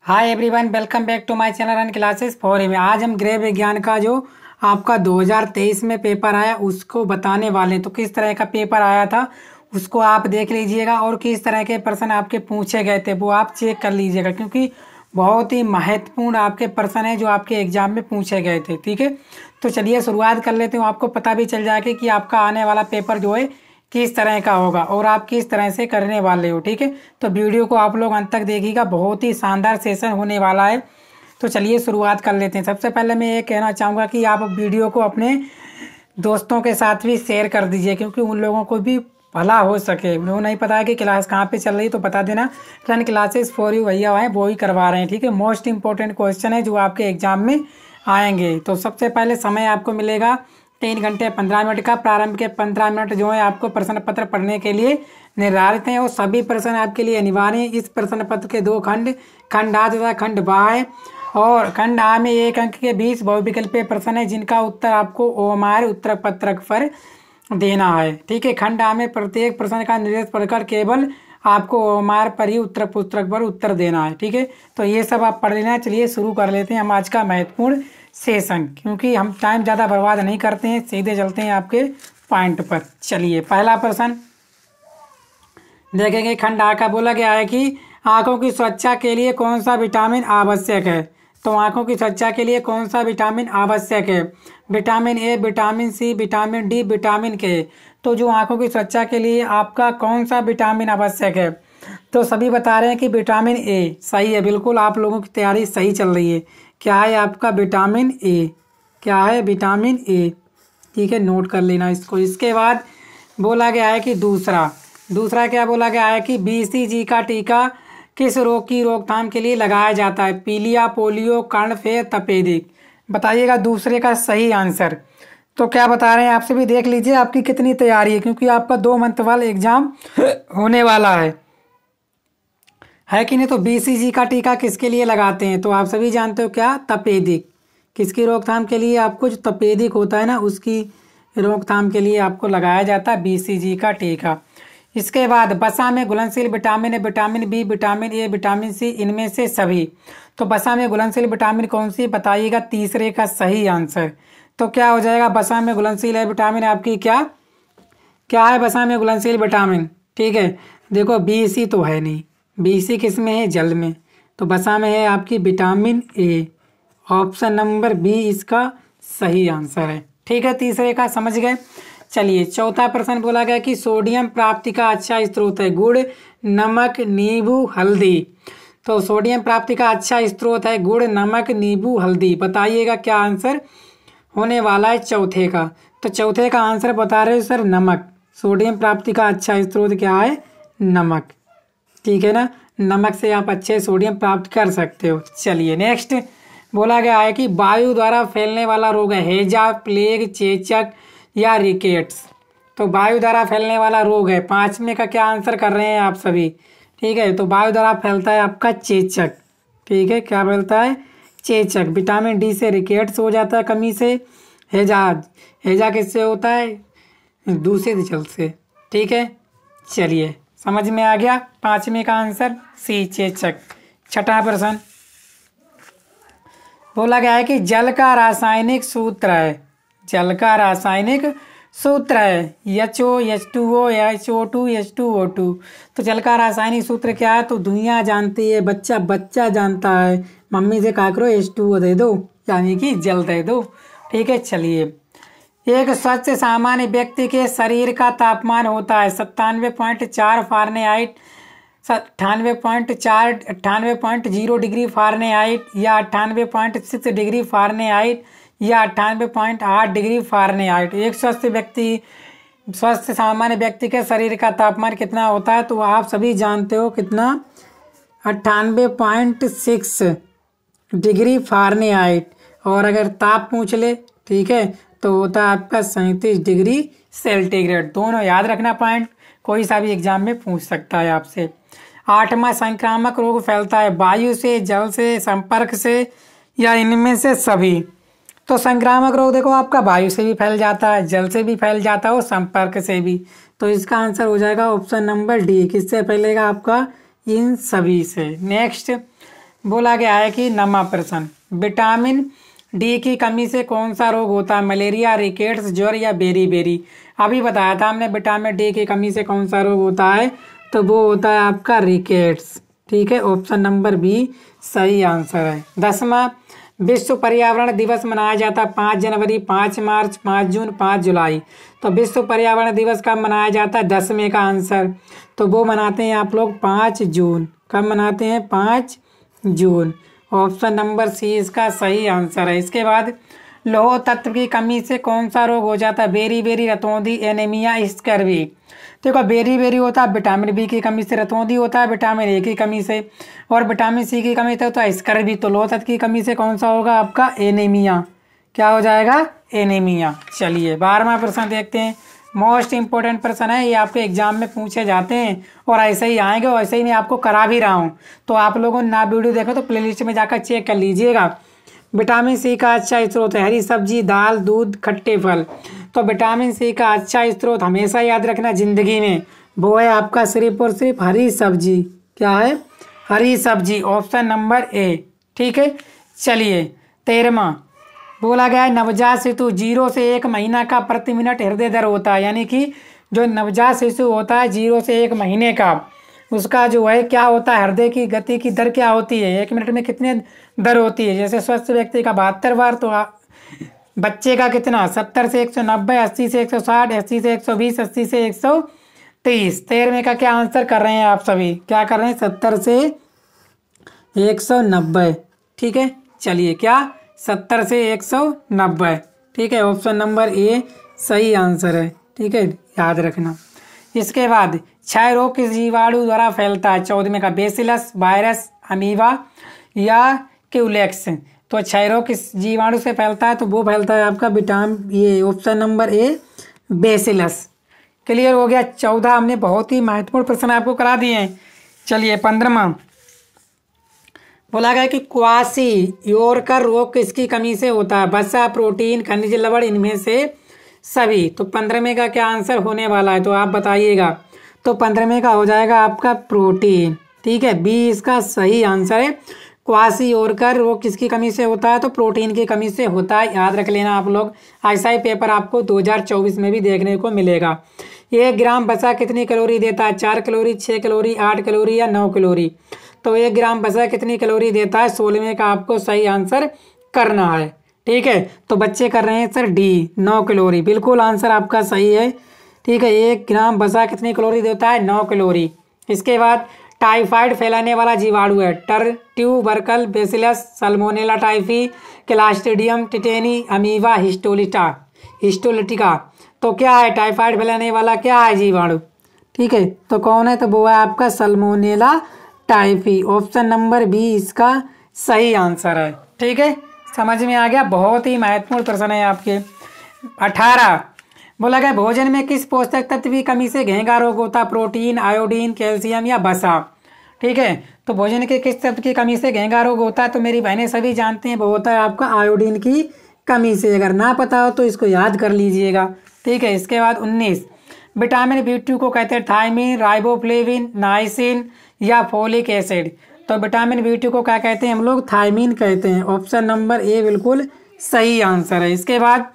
Hi everyone, welcome back to my channel and classes for में। आज हम गृह विज्ञान का जो आपका 2023 में पेपर आया उसको बताने वाले हैं। तो किस तरह का पेपर आया था उसको आप देख लीजिएगा और किस तरह के प्रश्न आपके पूछे गए थे वो आप चेक कर लीजिएगा, क्योंकि बहुत ही महत्वपूर्ण आपके प्रश्न है जो आपके एग्जाम में पूछे गए थे। ठीक है, तो चलिए शुरुआत कर लेते हैं। आपको पता भी चल जाएगा कि आपका आने वाला पेपर जो है किस तरह का होगा और आप किस तरह से करने वाले हो। ठीक है, तो वीडियो को आप लोग अंत तक देखिएगा, बहुत ही शानदार सेशन होने वाला है। तो चलिए शुरुआत कर लेते हैं। सबसे पहले मैं ये कहना चाहूँगा कि आप वीडियो को अपने दोस्तों के साथ भी शेयर कर दीजिए, क्योंकि उन लोगों को भी भला हो सके। उन्हें नहीं पता है कि क्लास कहाँ पे चल रही, तो बता देना रन क्लासेस फॉर यू भैया हैं, वो ही करवा रहे हैं। ठीक है, मोस्ट इंपॉर्टेंट क्वेश्चन है जो आपके एग्जाम में आएंगे। तो सबसे पहले समय आपको मिलेगा 3 घंटे 15 मिनट का। प्रारंभ के 15 मिनट जो है आपको प्रश्न पत्र पढ़ने के लिए निर्धारित हैं और सभी प्रश्न आपके लिए अनिवार्य हैं। इस प्रश्न पत्र के 2 खंड, खंड आ तथा खंड बा है, और खंड आ में 1 अंक के 20 बहुविकल्पीय प्रश्न है जिनका उत्तर आपको ओएमआर उत्तर पत्रक पर देना है। ठीक है, खंड आ में प्रत्येक प्रश्न का निर्देश पढ़कर केवल आपको ओएमआर पर ही उत्तर पुस्तक पर उत्तर देना है। ठीक है, तो ये सब आप पढ़ लेना। चलिए शुरू कर लेते हैं हम आज का महत्वपूर्ण सेशन, क्योंकि हम टाइम ज़्यादा बर्बाद नहीं करते हैं, सीधे चलते हैं आपके पॉइंट पर। चलिए पहला प्रश्न देखेंगे। खंड आ का बोला गया है कि आंखों की सुरक्षा के लिए कौन सा विटामिन आवश्यक है। तो आंखों की सुरक्षा के लिए कौन सा विटामिन आवश्यक है? Vitamin A, vitamin C, vitamin D, vitamin K. तो जो आंखों की सुरक्षा के लिए आपका कौन सा विटामिन आवश्यक है? तो सभी बता रहे हैं कि विटामिन ए सही है। बिल्कुल आप लोगों की तैयारी सही चल रही है। क्या है आपका? Vitamin A. क्या है? विटामिन ए। ठीक है, नोट कर लेना इसको। इसके बाद बोला गया है कि दूसरा क्या बोला गया है कि बीसीजी का टीका किस रोग की रोकथाम के लिए लगाया जाता है? पीलिया, पोलियो, कर्णफेर, तपेदिक। बताइएगा दूसरे का सही आंसर। तो क्या बता रहे हैं आपसे भी देख लीजिए आपकी कितनी तैयारी है, क्योंकि आपका 2 मंथ वाला एग्जाम होने वाला है कि नहीं। तो बीसीजी का टीका किसके लिए लगाते हैं? तो आप सभी जानते हो क्या? तपेदिक। किसकी रोकथाम के लिए? आपको जो तपेदिक होता है ना उसकी रोकथाम के लिए आपको लगाया जाता है बीसीजी का टीका। इसके बाद वसा में घुलनशील विटामिन है, vitamin B, vitamin A, vitamin C, इनमें से सभी। तो वसा में घुलनशील विटामिन कौन सी? बताइएगा तीसरे का सही आंसर। तो क्या हो जाएगा? वसा में घुलनशील है विटामिन आपकी क्या है वसा में घुलनशील विटामिन? ठीक है, देखो बीसी तो है नहीं, बीसी किस में है? जल में। तो वसा में है आपकी vitamin A. Option number B इसका सही आंसर है। ठीक है, तीसरे का समझ गए। चलिए चौथा प्रश्न बोला गया कि सोडियम प्राप्ति का अच्छा स्रोत है? गुड़, नमक, नींबू, हल्दी। तो सोडियम प्राप्ति का अच्छा स्रोत है गुड़, नमक, नींबू, हल्दी। बताइएगा क्या आंसर होने वाला है चौथे का? तो चौथे का आंसर बता रहे हो सर नमक। सोडियम प्राप्ति का अच्छा स्रोत क्या है? नमक। ठीक है ना, नमक से आप अच्छे सोडियम प्राप्त कर सकते हो। चलिए नेक्स्ट बोला गया है कि वायु द्वारा फैलने वाला रोग है? हैजा, प्लेग, चेचक या रिकेट्स। तो वायु द्वारा फैलने वाला रोग है। 5वें का क्या आंसर कर रहे हैं आप सभी? ठीक है, तो वायु द्वारा फैलता है आपका चेचक। ठीक है, क्या फैलता है? चेचक। विटामिन डी से रिकेट्स हो जाता है कमी से। हैजा किससे होता है? दूषित जल से। ठीक है, चलिए समझ में आ गया। 5वें का आंसर सी, चेचक। छठा प्रश्न बोला गया है कि जल का रासायनिक सूत्र है? जल का रासायनिक सूत्र है HO, H2O, HO2, H2O2। तो जल का रासायनिक सूत्र क्या है? तो दुनिया जानती है, बच्चा जानता है। मम्मी से कहा करो H2O दे दो, यानी कि जल दे दो। ठीक है, चलिए एक स्वस्थ सामान्य व्यक्ति के शरीर का तापमान होता है 97.4 फारेनहाइट, 98.0 डिग्री फारेनहाइट, या 98.6 डिग्री फारेनहाइट, या 98.8 डिग्री फारेनहाइट। एक स्वस्थ सामान्य व्यक्ति के शरीर का तापमान कितना होता है? तो आप सभी जानते हो कितना? 98.6 डिग्री फारेनहाइट। और अगर ताप पूछ ले, ठीक है, तो होता है आपका 37 डिग्री सेंटीग्रेड। दोनों याद रखना पॉइंट, कोई सा भी एग्जाम में पूछ सकता है आपसे। 8वां संक्रामक रोग फैलता है? वायु से, जल से, संपर्क से, या इनमें से सभी। तो संक्रामक रोग देखो आपका वायु से भी फैल जाता है, जल से भी फैल जाता है और संपर्क से भी। तो इसका आंसर हो जाएगा ऑप्शन नंबर डी। किससे फैलेगा आपका? इन सभी से। नेक्स्ट बोला गया है कि 9वां प्रश्न, विटामिन डी की कमी से कौन सा रोग होता है? मलेरिया, रिकेट्स, ज्वर या बेरी? अभी बताया था हमने विटामिन डी की कमी से कौन सा रोग होता है, तो वो होता है आपका रिकेट्स। ठीक है, ऑप्शन नंबर बी सही आंसर है। 10वां, विश्व पर्यावरण दिवस मनाया जाता है 5 जनवरी, 5 मार्च, 5 जून, 5 जुलाई। तो विश्व पर्यावरण दिवस कब मनाया जाता है? 10वें का आंसर, तो वो मनाते हैं आप लोग 5 जून। कब मनाते हैं? 5 जून। ऑप्शन नंबर सी इसका सही आंसर है। इसके बाद लौह तत्व की कमी से कौन सा रोग हो जाता है? बेरी, रतौंधी, एनीमिया, स्कर्वी। देखो बेरी होता है विटामिन बी की कमी से, रतौंधी होता है विटामिन ए की कमी से, और विटामिन सी की कमी से होता है स्कर्वी। तो लौह तत्व की कमी से कौन सा होगा आपका? एनीमिया। क्या हो जाएगा? एनीमिया। चलिए 12वां प्रश्न देखते हैं। मोस्ट इंपॉर्टेंट प्रश्न है, ये आपके एग्जाम में पूछे जाते हैं और ऐसे ही आएंगे, और ऐसे ही मैं आपको करा भी रहा हूँ। तो आप लोगों ने ना वीडियो देखो तो प्लेलिस्ट में जाकर चेक कर लीजिएगा। विटामिन सी का अच्छा स्रोत है हरी सब्जी, दाल, दूध, खट्टे फल। तो विटामिन सी का अच्छा स्रोत हमेशा याद रखना जिंदगी में, वो है आपका सिर्फ और सिर्फ हरी सब्जी। क्या है? हरी सब्जी। Option number A. ठीक है, चलिए 13वां, बोला गया है नवजात शिशु 0 से 1 महीना का प्रति मिनट हृदय दर होता है, यानी कि जो नवजात शिशु होता है 0 से 1 महीने का, उसका जो है क्या होता है? हृदय की गति की दर क्या होती है? 1 मिनट में कितने दर होती है? जैसे स्वस्थ व्यक्ति का 72 बार, तो बच्चे का कितना? 70 से 190, 80 से 160, 80 से 120, 80 से 130। 13वें का क्या आंसर कर रहे हैं आप सभी? क्या कर रहे हैं? 70 से 190। ठीक है, चलिए क्या? 70 से 190। ठीक है, ऑप्शन नंबर ए सही आंसर है। ठीक है, याद रखना। इसके बाद क्षय रोग किस जीवाणु द्वारा फैलता है? 14वें का बेसिलस, वायरस, अमीबा या क्यूलेक्स। तो क्षय रोग किस जीवाणु से फैलता है? तो वो फैलता है आपका ये option number A bacillus. Clear हो गया? 14 हमने बहुत ही महत्वपूर्ण प्रश्न आपको करा दिए हैं। चलिए 15वां, बोला गया कि क्वासी योरकर रोग किसकी कमी से होता है? वसा, प्रोटीन, खनिज लवण, इनमें से सभी। तो 15वें का क्या आंसर होने वाला है? तो आप बताइएगा। तो 15वें का हो जाएगा आपका प्रोटीन। ठीक है, बी इसका सही आंसर है। क्वासी योरकर रोग किसकी कमी से होता है? तो प्रोटीन की कमी से होता है। याद रख लेना आप लोग, ऐसा ही पेपर आपको 2024 में भी देखने को मिलेगा। 1 ग्राम वसा कितनी कैलोरी देता है? 4 कैलोरी, 6 कैलोरी, 8 कैलोरी या 9 कैलोरी। तो 1 ग्राम वसा कितनी कैलोरी देता है? 16वें का आपको सही आंसर करना है। ठीक है, तो बच्चे कर रहे हैं सर डी 9 कैलोरी। बिल्कुल आंसर आपका सही है। ठीक है, 1 ग्राम वसा कितनी कैलोरी देता है? 9 कैलोरी। इसके बाद टाइफाइड फैलाने वाला जीवाणु है tubercle, bacillus, salmonella typhi, clostridium tetani, amoeba, histolytica. तो क्या है टाइफाइड फैलाने वाला? क्या है जीवाणु? ठीक है, तो कौन है? तो वो है आपका salmonella typhi. Option number B इसका सही आंसर है। ठीक है, समझ में आ गया? बहुत ही महत्वपूर्ण प्रश्न है आपके। 18, बोला गया भोजन में किस पोषक तत्व की कमी से घेंगा रोग होता है? प्रोटीन, आयोडीन, कैल्शियम या वसा। ठीक है, तो भोजन के किस तत्व की कमी से घेंगा रोग होता है? तो मेरी बहनें सभी जानते हैं, वो होता है आपका आयोडीन की कमी से। अगर ना पता हो तो इसको याद कर लीजिएगा। ठीक है, इसके बाद 19, विटामिन B2 को कहते हैं थायमिन, राइबोफ्लेविन, नाइसिन या फोलिक एसिड। तो विटामिन B2 को क्या कहते हैं हम लोग? थायमिन कहते हैं। ऑप्शन नंबर ए बिल्कुल सही आंसर है। इसके बाद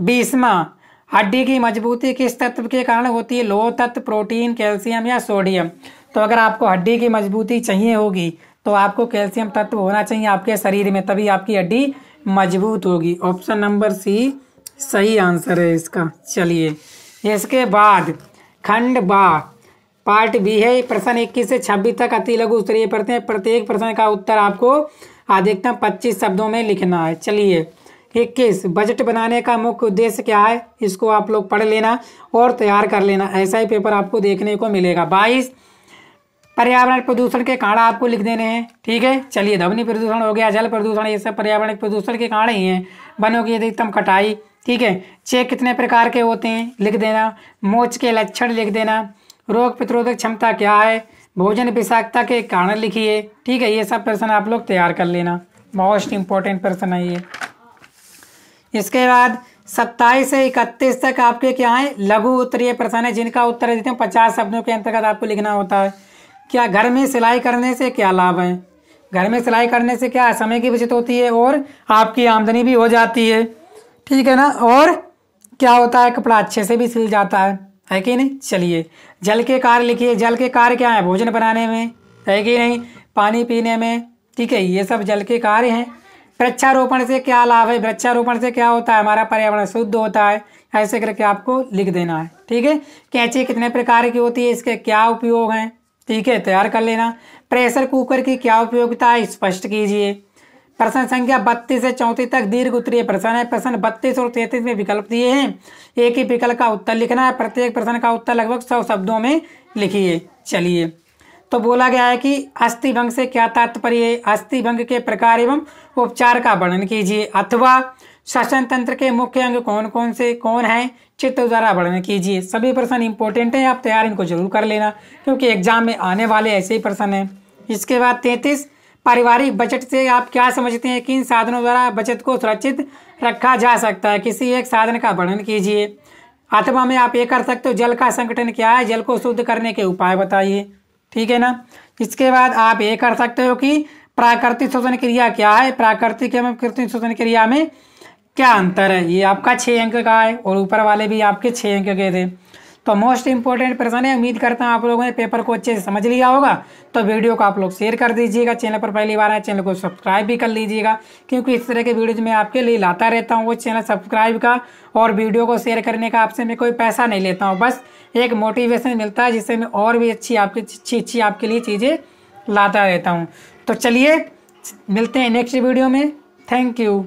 20वां, हड्डी की मजबूती किस तत्व के कारण होती है? लौह तत्व, प्रोटीन, कैल्शियम या सोडियम। तो अगर आपको हड्डी की मजबूती चाहिए होगी तो आपको कैल्शियम तत्व होना चाहिए आपके शरीर में, तभी आपकी हड्डी मजबूत होगी। ऑप्शन नंबर सी सही आंसर है इसका। चलिए इसके बाद खंड बा पार्ट बी है। प्रश्न 21 से 26 तक अति लघु उत्तरीय प्रश्न है। प्रत्येक प्रश्न का उत्तर आपको अधिकतम 25 शब्दों में लिखना है। चलिए 21, बजट बनाने का मुख्य उद्देश्य क्या है? इसको आप लोग पढ़ लेना और तैयार कर लेना, ऐसा ही पेपर आपको देखने को मिलेगा। 22, पर्यावरण प्रदूषण के कारण आपको लिख देने हैं। ठीक है, चलिए ध्वनि प्रदूषण हो गया, जल प्रदूषण, ये सब पर्यावरण प्रदूषण के कारण ही हैं। वनों की अधिकतम कटाई। ठीक है, चेक कितने प्रकार के होते हैं लिख देना। मोच के लक्षण लिख देना। रोग प्रतिरोधक क्षमता क्या है? भोजन विषाक्तता के कारण लिखिए। ठीक है, ये सब प्रश्न आप लोग तैयार कर लेना, मोस्ट इंपॉर्टेंट प्रश्न है ये। इसके बाद 27 से 31 तक आपके क्या है? लघु उत्तरीय प्रश्न है, जिनका उत्तर देते हैं 50 शब्दों के अंतर्गत आपको लिखना होता है। क्या घर में सिलाई करने से क्या लाभ है? घर में सिलाई करने से क्या समय की बचत होती है और आपकी आमदनी भी हो जाती है, ठीक है ना। और क्या होता है, कपड़ा अच्छे से भी सिल जाता है कि नहीं। चलिए जल के कार्य लिखिए। जल के कार्य क्या है, भोजन बनाने में, है कि नहीं, पानी पीने में, ठीक है, ये सब जल के कार्य हैं। वृक्षारोपण से क्या लाभ है, वृक्षारोपण से क्या होता है, हमारा पर्यावरण शुद्ध होता है। ऐसे करके आपको लिख देना है, ठीक है। कैंची कितने प्रकार की होती है, इसके क्या उपयोग हैं, ठीक है, तैयार कर लेना। प्रेशर कुकर की क्या उपयोगिता है, स्पष्ट कीजिए। प्रश्न संख्या 32 से 34 तक दीर्घ उत्तरीय प्रश्न है। प्रश्न 32 और 33 में विकल्प दिए हैं, एक ही विकल्प का उत्तर लिखना है। प्रत्येक प्रश्न का उत्तर लगभग 100 शब्दों में लिखिए। चलिए, तो बोला गया है कि अस्थिभंग से क्या तात्पर्य है, अस्थिभंग के प्रकार एवं उपचार का वर्णन कीजिए। अथवा श्वसन तंत्र के मुख्य अंग कौन है, चित्र द्वारा वर्णन कीजिए। सभी प्रश्न इंपॉर्टेंट हैं, आप तैयार इनको जरूर कर लेना, क्योंकि एग्जाम में आने वाले ऐसे ही प्रश्न हैं। इसके बाद 33, पारिवारिक बचत से आप क्या समझते हैं, किन साधनों द्वारा बचत को सुरक्षित रखा जा सकता है, किसी एक साधन का वर्णन कीजिए। अथवा में आप ये कर सकते हो, जल का संगठन क्या है, जल को शुद्ध करने के उपाय बताइए, ठीक है ना। इसके बाद आप ये कर सकते हो कि प्राकृतिक श्वसन क्रिया क्या है, प्राकृतिक एवं कृत्रिम श्वसन क्रिया में क्या अंतर है। ये आपका 6 अंक का है और ऊपर वाले भी आपके 6 अंक के थे। तो मोस्ट इंपोर्टेंट प्रश्न है। उम्मीद करता हूँ आप लोगों ने पेपर को अच्छे से समझ लिया होगा। तो वीडियो को आप लोग शेयर कर दीजिएगा, चैनल पर पहली बार आए चैनल को सब्सक्राइब भी कर लीजिएगा, क्योंकि इस तरह के वीडियोज मैं आपके लिए लाता रहता हूँ। वो चैनल सब्सक्राइब का और वीडियो को शेयर करने का आपसे मैं कोई पैसा नहीं लेता हूँ, बस एक मोटिवेशन मिलता है, जिससे मैं और भी अच्छी आपके लिए चीज़ें लाता रहता हूँ। तो चलिए मिलते हैं नेक्स्ट वीडियो में। Thank you.